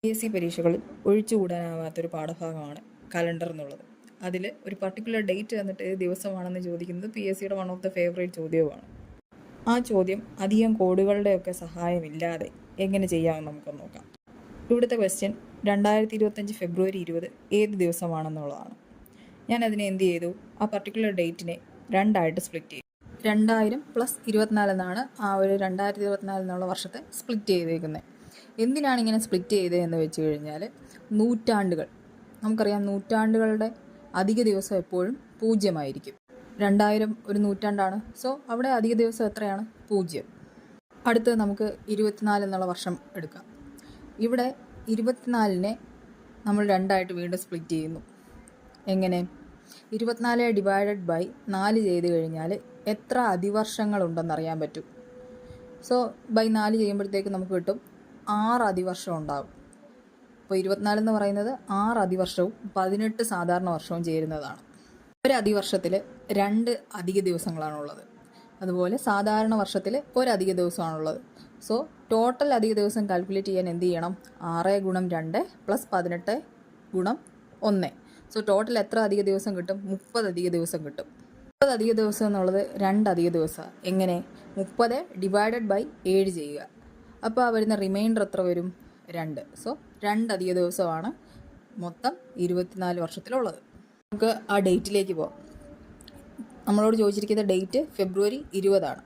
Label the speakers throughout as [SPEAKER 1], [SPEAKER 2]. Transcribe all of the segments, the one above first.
[SPEAKER 1] PSC പരീക്ഷകളിൽ ഒഴിച്ചുകൂടാനാവാത്തൊരു പാഠഭാഗമാണ് calendar എന്നുള്ളത്. അതിൽ ഒരു പർട്ടിക്കുലർ ഡേറ്റ് തന്നിട്ട് ഏത് ദിവസമാണെന്ന് ചോദിക്കുന്നത് PSCയുടെ വൺ ഓഫ് ദ ഫേവറേറ്റ് ചോദ്യവുമാണ്. ആ ചോദ്യം അധികം കോഡുകളുടെയൊക്കെ സഹായമില്ലാതെ എങ്ങനെ ചെയ്യാമെന്ന് നമുക്കൊന്ന് നോക്കാം. ഇവിടുത്തെ ക്വസ്റ്റ്യൻ 2025 ഫെബ്രുവരി 20 ഏത് ദിവസമാണെന്നുള്ളതാണ്. ഞാൻ അതിനെ എന്ത് ചെയ്തു, ആ പർട്ടിക്കുലർ ഡേറ്റിനെ രണ്ടായിട്ട് സ്പ്ലിറ്റ് ചെയ്തു. 2000 + 24 എന്നാണ് ആ ഒരു 2024 എന്നുള്ള വർഷത്തെ സ്പ്ലിറ്റ് ചെയ്തേക്കുന്നത്. എന്തിനാണ് ഇങ്ങനെ സ്പ്ലിറ്റ് ചെയ്തതെന്ന് വെച്ച് കഴിഞ്ഞാൽ, നൂറ്റാണ്ടുകൾ, നമുക്കറിയാം നൂറ്റാണ്ടുകളുടെ അധിക ദിവസം എപ്പോഴും 0 ആയിരിക്കും. 2000 ഒരു നൂറ്റാണ്ടാണ്. സോ അവിടെ അധിക ദിവസം എത്രയാണ്? 0. അടുത്തത് നമുക്ക് 24 എന്നുള്ള വർഷം എടുക്കാം. ഇവിടെ 24നെ നമ്മൾ രണ്ടായിട്ട് വീണ്ടും സ്പ്ലിറ്റ് ചെയ്യുന്നു. എങ്ങനെ? 24 ഡിവൈഡഡ് ബൈ 4 ചെയ്ത് കഴിഞ്ഞാൽ എത്ര അതിവർഷങ്ങളുണ്ടെന്നറിയാൻ പറ്റും. സോ ബൈ 4 ചെയ്യുമ്പോഴത്തേക്ക് നമുക്ക് കിട്ടും 6 അതിവർഷം ഉണ്ടാകും. അപ്പോൾ 24 എന്ന് പറയുന്നത് 6 അതിവർഷവും 18 സാധാരണ വർഷവും ചേരുന്നതാണ്. ഒരു അതിവർഷത്തിൽ 2 അധിക ദിവസങ്ങളാണുള്ളത്. അതുപോലെ സാധാരണ വർഷത്തിൽ 1 അധിക ദിവസമാണുള്ളത്. സോ ടോട്ടൽ അധിക ദിവസം കാൽക്കുലേറ്റ് ചെയ്യാൻ എന്ത് ചെയ്യണം? 6 × 2 + 18 × 1. സോ ടോട്ടൽ എത്ര അധിക ദിവസം കിട്ടും? 30 അധിക ദിവസം കിട്ടും. 30 അധിക ദിവസം എന്നുള്ളത് 2 അധിക ദിവസമാണ്. എങ്ങനെ? 30 ഡിവൈഡഡ് ബൈ 7 ചെയ്യുക. അപ്പോൾ ആ വരുന്ന റിമൈൻഡർ എത്ര വരും? 2. സോ 2 അധിക ദിവസമാണ് മൊത്തം 24 വർഷത്തിലുള്ളത്. നമുക്ക് ആ ഡേറ്റിലേക്ക് പോകാം. നമ്മളോട് ചോദിച്ചിരിക്കുന്ന ഡേറ്റ് ഫെബ്രുവരി 20 ആണ്.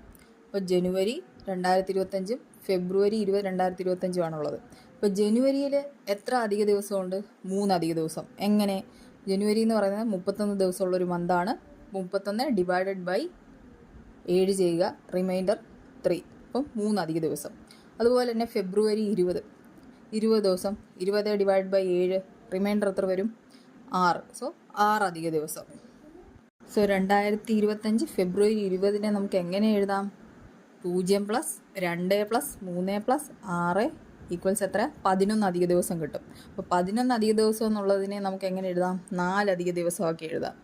[SPEAKER 1] അപ്പോൾ ജനുവരി 2025 ഫെബ്രുവരി 20 2025 ആണുള്ളത്. അപ്പോൾ ജനുവരിയിൽ എത്ര അധിക ദിവസമുണ്ട്? 3 അധിക ദിവസം. എങ്ങനെ? ജനുവരി എന്ന് പറയുന്നത് 31 ദിവസമുള്ളൊരു മന്താണ്. 31 ഡിവൈഡഡ് ബൈ 7 ചെയ്യുക, റിമൈൻഡർ 3. അപ്പം 3 അധിക ദിവസം. അതുപോലെ തന്നെ ഫെബ്രുവരി 20 ദിവസം, 20 ഡിവൈഡ് ബൈ 7, റിമൈൻഡർ എത്ര വരും? 6. സോ 6 അധിക ദിവസം. സോ 2025 ഫെബ്രുവരി 20നെ നമുക്ക് എങ്ങനെ എഴുതാം? 0 + 2 + 3 + 6 ഈക്വൽസ് എത്ര? 11 അധിക ദിവസം കിട്ടും. അപ്പോൾ 11 അധിക ദിവസം എന്നുള്ളതിനെ നമുക്ക് എങ്ങനെ എഴുതാം? 4 അധിക ദിവസമാക്കി എഴുതാം.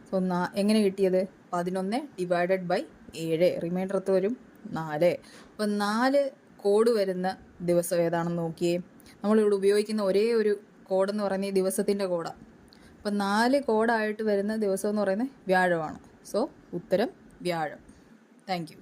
[SPEAKER 1] സോ എങ്ങനെ കിട്ടിയത്? 11 ഡിവൈഡഡ് ബൈ 7, റിമൈൻഡർ എത്ര വരും? 4. അപ്പോൾ 4 കോഡ് വരുന്ന ദിവസം ഏതാണെന്ന് നോക്കിയേ. നമ്മളിവിടെ ഉപയോഗിക്കുന്ന ഒരേ ഒരു കോഡെന്ന് പറയുന്നത് ഈ ദിവസത്തിൻ്റെ കോഡാണ്. അപ്പോൾ 4 കോഡായിട്ട് വരുന്ന ദിവസം എന്ന് പറയുന്നത് വ്യാഴമാണ്. സോ ഉത്തരം വ്യാഴം. Thank you.